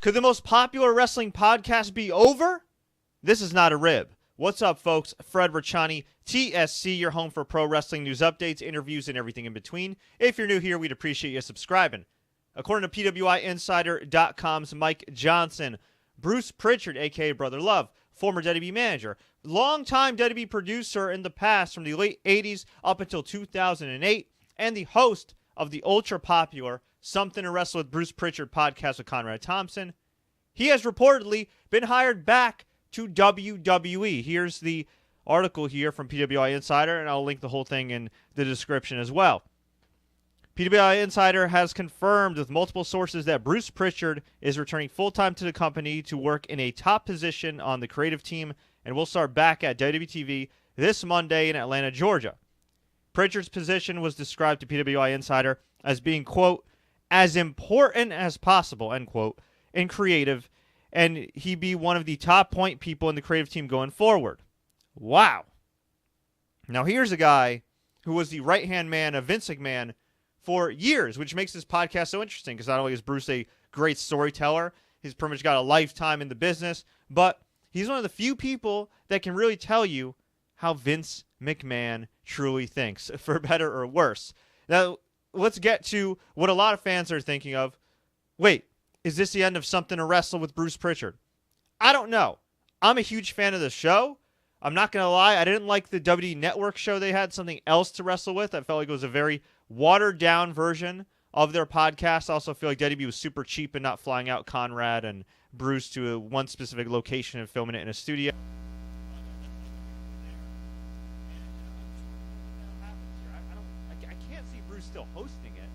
Could the most popular wrestling podcast be over? This is not a rib. What's up, folks? Fred Richani, TSC, your home for pro wrestling news updates, interviews, and everything in between. If you're new here, we'd appreciate you subscribing. According to PWIinsider.com's Mike Johnson, Bruce Prichard, a.k.a. Brother Love, former WWE manager, longtime WWE producer in the past from the late 80s up until 2008, and the host of the ultra-popular Something to Wrestle with Bruce Prichard podcast with Conrad Thompson, he has reportedly been hired back to WWE. Here's the article here from PWI Insider, and I'll link the whole thing in the description as well. PWI Insider has confirmed with multiple sources that Bruce Prichard is returning full-time to the company to work in a top position on the creative team and will start back at WWE TV this Monday in Atlanta, Georgia. Prichard's position was described to PWI Insider as being, quote, as important as possible, end quote, in creative, and he be one of the top point people in the creative team going forward. Wow. Now here's a guy who was the right-hand man of Vince McMahon for years, which makes this podcast so interesting because not only is Bruce a great storyteller, he's pretty much got a lifetime in the business, but he's one of the few people that can really tell you how Vince McMahon truly thinks, for better or worse. Now, let's get to what a lot of fans are thinking of. Wait, is this the end of Something to Wrestle with Bruce Prichard? I don't know. I'm a huge fan of the show. I'm not going to lie. I didn't like the WWE Network show they had, Something Else to Wrestle With. I felt like it was a very watered-down version of their podcast. I also feel like WWE was super cheap and not flying out Conrad and Bruce to one specific location and filming it in a studio. Still hosting it,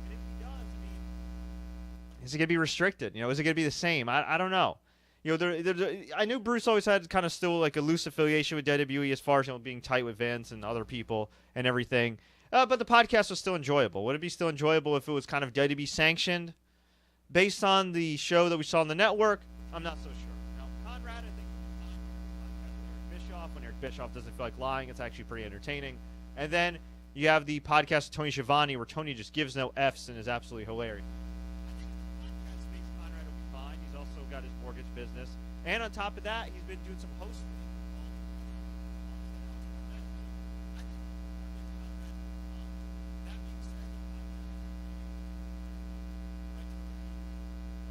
and if he does, I mean, is it going to be restricted? Is it going to be the same? I don't know. I knew Bruce always had kind of still like a loose affiliation with WWE as far as being tight with Vince and other people and everything. But the podcast was still enjoyable. Would it be still enjoyable if it was kind of WWE sanctioned based on the show that we saw on the network? I'm not so sure. Now, Conrad, I think, Eric Bischoff. When Eric Bischoff doesn't feel like lying, it's actually pretty entertaining. And then you have the podcast with Tony Schiavone, where Tony just gives no F's and is absolutely hilarious. I think the podcast space Conrad will be fine. He's also got his mortgage business. And on top of that, he's been doing some hosting.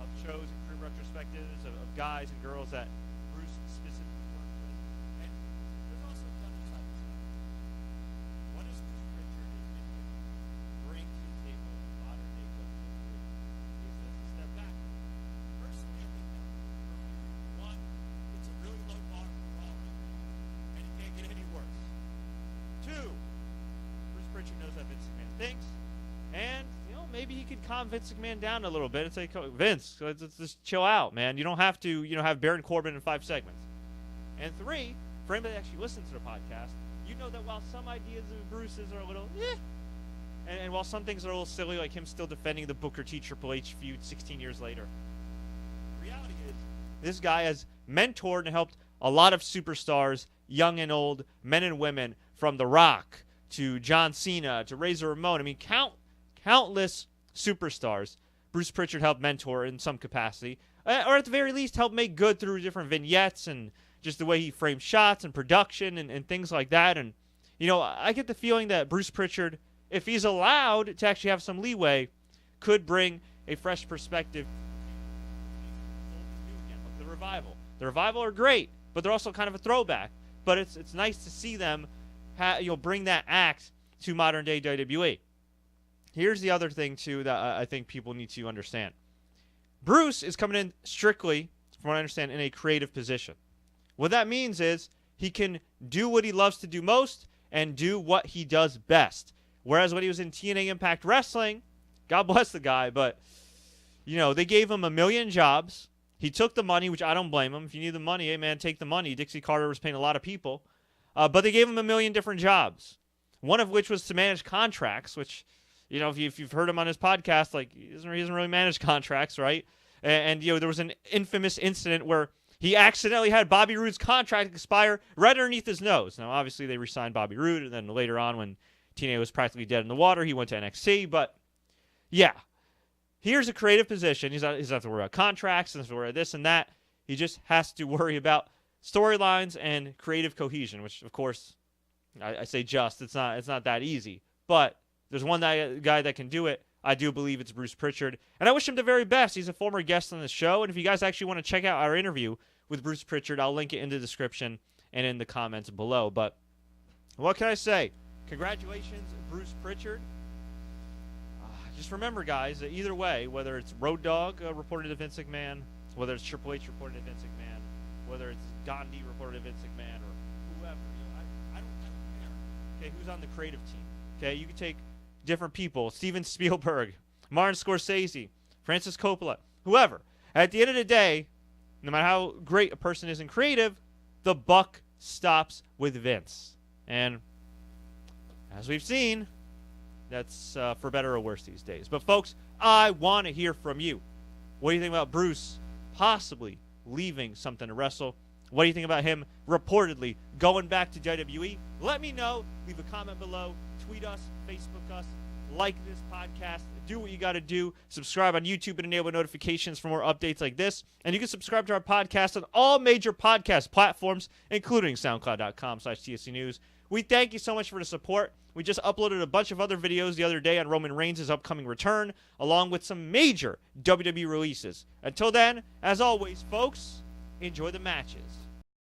Of shows and crew retrospectives of guys and girls that Bruce specifically worked with. And there's also the other side of the stuff. What is Bruce Prichard bring to the table in modern day WWE? Is this a step back? Personally, I think that one, it's a really low bar for Raw right now, and it can't get any worse. Two, Bruce Prichard knows how Vince McMahon thinks, and maybe he could calm Vince McMahon down a little bit and say, Vince, let's just chill out, man. You don't have to, have Baron Corbin in 5 segments. And three, for anybody that actually listens to the podcast, you know that while some ideas of Bruce's are a little, and while some things are a little silly, like him still defending the Booker T Triple H feud 16 years later, the reality is this guy has mentored and helped a lot of superstars, young and old, men and women, from The Rock to John Cena to Razor Ramon. I mean, countless superstars Bruce Prichard helped mentor in some capacity, or at the very least help make good through different vignettes and just the way he framed shots and production and things like that. And, I get the feeling that Bruce Prichard, if he's allowed to actually have some leeway, could bring a fresh perspective. The Revival. The Revival are great, but they're also kind of a throwback. But it's nice to see them bring that act to modern day WWE. Here's the other thing, too, that I think people need to understand. Bruce is coming in strictly, from what I understand, in a creative position. What that means is he can do what he loves to do most and do what he does best. Whereas when he was in TNA Impact Wrestling, God bless the guy, but, they gave him 1 million jobs. He took the money, which I don't blame him. If you need the money, hey, man, take the money. Dixie Carter was paying a lot of people. But they gave him 1 million different jobs, one of which was to manage contracts, which... if you've heard him on his podcast, he doesn't really manage contracts, right? And there was an infamous incident where he accidentally had Bobby Roode's contract expire right underneath his nose. Now, obviously, they re-signed Bobby Roode, and then later on, when TNA was practically dead in the water, he went to NXT. But, yeah, here's a creative position. He doesn't have to worry about contracts, doesn't have to worry about this and that. He just has to worry about storylines and creative cohesion, which, of course, I say just. It's not that easy. But there's one guy that can do it. I do believe it's Bruce Prichard. And I wish him the very best. He's a former guest on the show. And if you guys actually want to check out our interview with Bruce Prichard, I'll link it in the description and in the comments below. But what can I say? Congratulations, Bruce Prichard. Just remember, guys, that either way, whether it's Road Dogg reported to Vince McMahon, whether it's Triple H reported to Vince McMahon, whether it's Gandhi reported to Vince McMahon, or whoever, I don't care. Okay, who's on the creative team? Okay, you can take different people: Steven Spielberg, Martin Scorsese, Francis Coppola, whoever. At the end of the day, no matter how great a person is in creative, the buck stops with Vince. And as we've seen, that's for better or worse these days. But, folks, I want to hear from you. What do you think about Bruce possibly leaving something to wrestle? What do you think about him reportedly going back to WWE? Let me know. Leave a comment below. Tweet us, Facebook us, like this podcast. Do what you got to do. Subscribe on YouTube and enable notifications for more updates like this. And you can subscribe to our podcast on all major podcast platforms, including SoundCloud.com/TSC News. We thank you so much for the support. We just uploaded a bunch of other videos the other day on Roman Reigns' upcoming return, along with some major WWE releases. Until then, as always, folks, enjoy the matches.